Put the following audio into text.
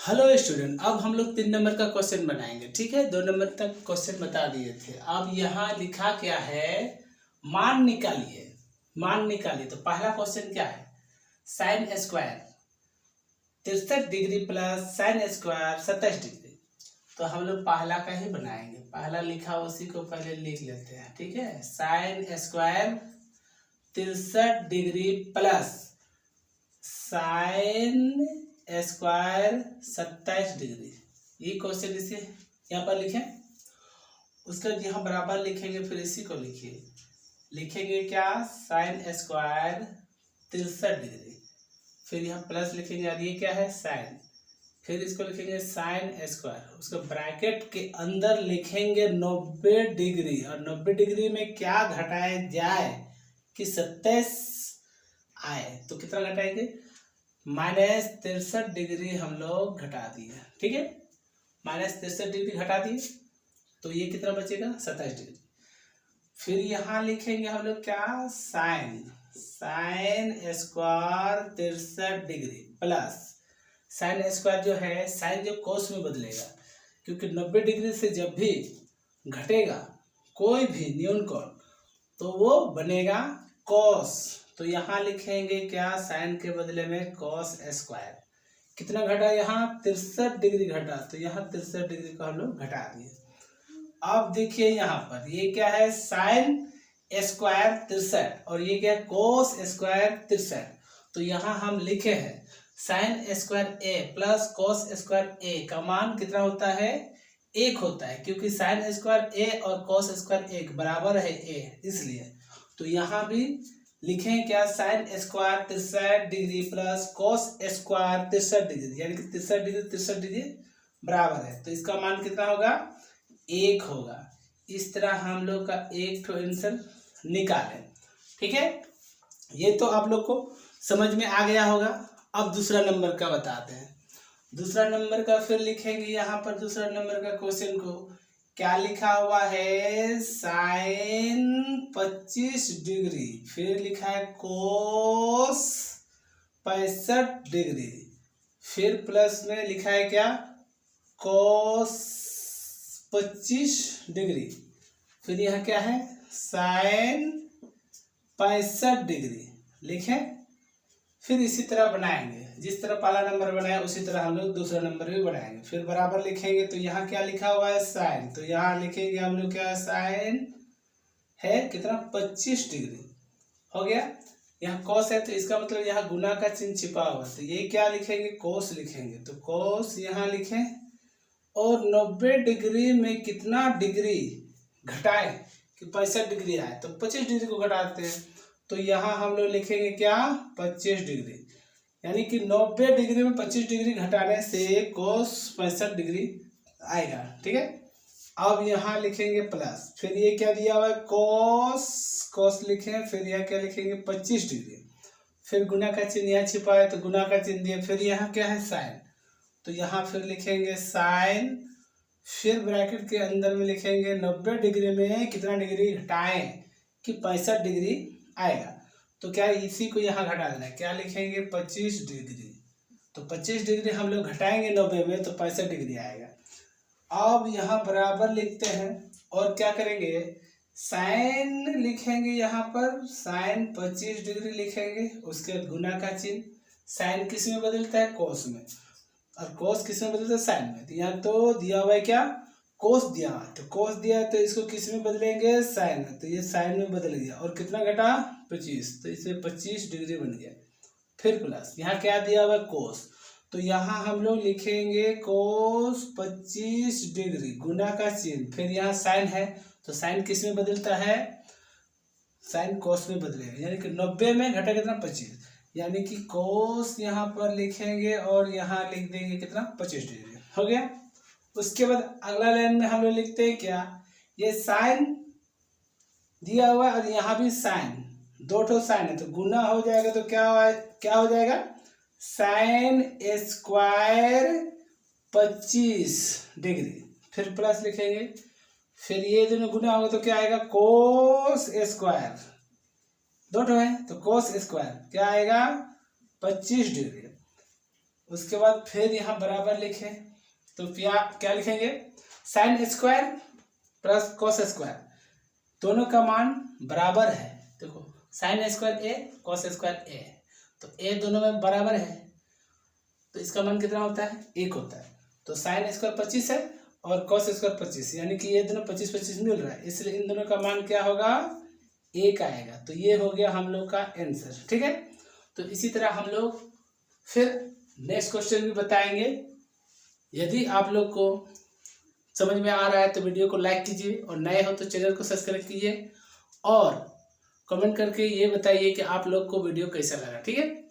Hello student, अब हम लोग 3 नंबर का क्वेश्चन बनाएंगे। ठीक है, 2 नंबर तक क्वेश्चन बता दिए थे। अब यहाँ लिखा क्या है, मान निकालिए। मान निकालिए तो पहला क्वेश्चन क्या है, sine square 63 degree plus sine square 27 degree. तो हम लोग पहला का ही बनाएंगे। पहला लिखा उसी को पहले लिख लेते हैं। ठीक है, sine square 63 degree plus sine square 27 degree. ये क्वेश्चन इसे यहाँ पर लिखें, उसका यहाँ बराबर लिखेंगे, फिर इसी को लिखिए। लिखेंगे क्या, साइन स्क्वायर 63 डिग्री, फिर यहाँ प्लस लिखेंगे और ये क्या है साइन, फिर इसको लिखेंगे साइन स्क्वायर, उसको ब्रैकेट के अंदर लिखेंगे 90 डिग्री। और 90 डिग्री में क्या घटाया जाए कि 27 आए, तो कितना घटाएंगे, -63 डिग्री हम लोग घटा दिए। ठीक है, -63 डिग्री घटा दिए तो ये कितना बचेगा 27 डिग्री। फिर यहाँ लिखेंगे हम लोग क्या, sine square 63 degree plus sine square जो है, साइन जो कोस में बदलेगा, क्योंकि 90 डिग्री से जब भी घटेगा कोई भी न्यून कोण तो वो बनेगा कोस। तो यहाँ लिखेंगे क्या, साइन के बदले में कोस स्क्वायर। कितना घटा, यहाँ 63 डिग्री घटा, तो यहाँ 63 डिग्री को हम लोग घटा दिए। अब देखिए यहाँ पर ये क्या है, साइन स्क्वायर 63 और ये क्या है, कोस स्क्वायर 63। तो यहाँ हम लिखे हैं साइन स्क्वायर ए प्लस कोस स्क्वायर ए का मान कितना होता है, 1 होता है, क्योंकि साइन स्क्वायर ए और कोस स्क्वायर 1 बराबर है ए, इसलिए। तो यहाँ भी लिखें क्या, sine square 63 degree plus cos square 63 degree, यानी कि 63 डिग्री बराबर है। तो इसका मान कितना होगा, 1 होगा। इस तरह हम लोग का एक तो आंसर निकालें। ठीक है, ये तो आप लोग को समझ में आ गया होगा। अब दूसरा नंबर का बताते हैं। दूसरा नंबर का फिर लिखेंगे यहाँ पर, दूसरा नंबर का क्वेश्चन को क्या लिखा हुआ है, साइन 25 डिग्री, फिर लिखा है कोस 65 डिग्री, फिर प्लस में लिखा है क्या, कोस 25 डिग्री, फिर यहाँ क्या है, साइन 65 डिग्री लिखें। फिर इसी तरह बनाएंगे, जिस तरह पहला नंबर बनाया उसी तरह हम लोग दूसरा नंबर भी बनाएंगे। फिर बराबर लिखेंगे, तो यहाँ क्या लिखा हुआ है, साइन, तो यहाँ लिखेंगे हम लोग क्या, साइन है कितना 25 डिग्री हो गया। यहाँ कोस है तो इसका मतलब यहाँ गुना का चिन्ह छिपा हुआ, तो ये क्या लिखेंगे, कोस लिखेंगे, तो कोस यहाँ लिखें। और 90 डिग्री में कितना डिग्री घटाए कि 65 डिग्री आए, तो 25 डिग्री को घटाते हैं। तो यहाँ हम लोग लिखेंगे क्या, 25 डिग्री, यानी कि 90 डिग्री में 25 डिग्री घटाने से कोस 65 डिग्री आएगा। ठीक है, अब यहाँ लिखेंगे प्लस, फिर ये क्या दिया हुआ है, कोस लिखें, फिर यहाँ क्या लिखेंगे 25 डिग्री, फिर गुना का चिन्ह यहाँ छिपा है तो गुना का चिन्ह दिया, फिर यहाँ क्या है साइन, तो यहाँ फिर लिखेंगे साइन, फिर ब्रैकेट के अंदर में लिखेंगे 90 डिग्री में कितना डिग्री घटाएं कि 65 डिग्री आएगा। तो क्या इसी को यहाँ घटा देना है, क्या लिखेंगे 25 डिग्री, तो 25 डिग्री हम लोग घटाएंगे 90 में तो 65 डिग्री आएगा। अब यहाँ बराबर लिखते हैं और क्या करेंगे, साइन लिखेंगे, यहाँ पर साइन 25 डिग्री लिखेंगे, उसके बाद गुना का चिन्ह, साइन किस में बदलता है, कोस में, और कोस किस में बदलता है, साइन में। तो यहाँ तो दिया हुआ है क्या, कोस दिया है, तो कोस दिया है तो इसको किस में बदलेंगे, साइन में, तो ये साइन में बदल गया। और कितना घटा 25, तो इसमें 25 डिग्री बन गया। फिर प्लस यहाँ क्या दिया हुआ है, कोस, तो यहाँ हम लोग लिखेंगे कोस 25 डिग्री, गुना का चिन्ह, फिर यहाँ साइन है तो साइन किस में बदलता है, साइन कोस में बदलेगा, यानी कि 90 में घटा कितना 25, यानी कि कोस यहाँ पर लिखेंगे और यहाँ लिख देंगे कितना 25 डिग्री हो गया। उसके बाद अगला लाइन में हम लोग लिखते हैं क्या, ये साइन दिया हुआ है और यहाँ भी साइन, दो ठो साइन है तो गुना हो जाएगा, तो क्या हो जाएगा, साइन स्क्वायर 25 डिग्री, फिर प्लस लिखेंगे, फिर ये दोनों गुना होगा तो क्या आएगा, कोस स्क्वायर, दो ठो है तो कोस स्क्वायर क्या आएगा 25 डिग्री। उसके बाद फिर यहाँ बराबर लिखे तो क्या लिखेंगे, sine square plus cos square दोनों का मान बराबर है। देखो साइन स्क्वायर ए कॉस स्क्वायर ए, तो ए दोनों में बराबर है तो इसका मान कितना होता है, 1 होता है। तो साइन स्क्वायर 25 है और कॉस स्क्वायर 25, यानी कि ये दोनों 25-25 मिल रहा है, इसलिए इन दोनों का मान क्या होगा, 1 आएगा। तो ये हो गया हम लोग का आंसर। ठीक है, तो इसी तरह हम लोग फिर नेक्स्ट क्वेश्चन भी बताएंगे। यदि आप लोग को समझ में आ रहा है तो वीडियो को लाइक कीजिए और नए हो तो चैनल को सब्सक्राइब कीजिए और कमेंट करके ये बताइए कि आप लोग को वीडियो कैसा लगा। ठीक है।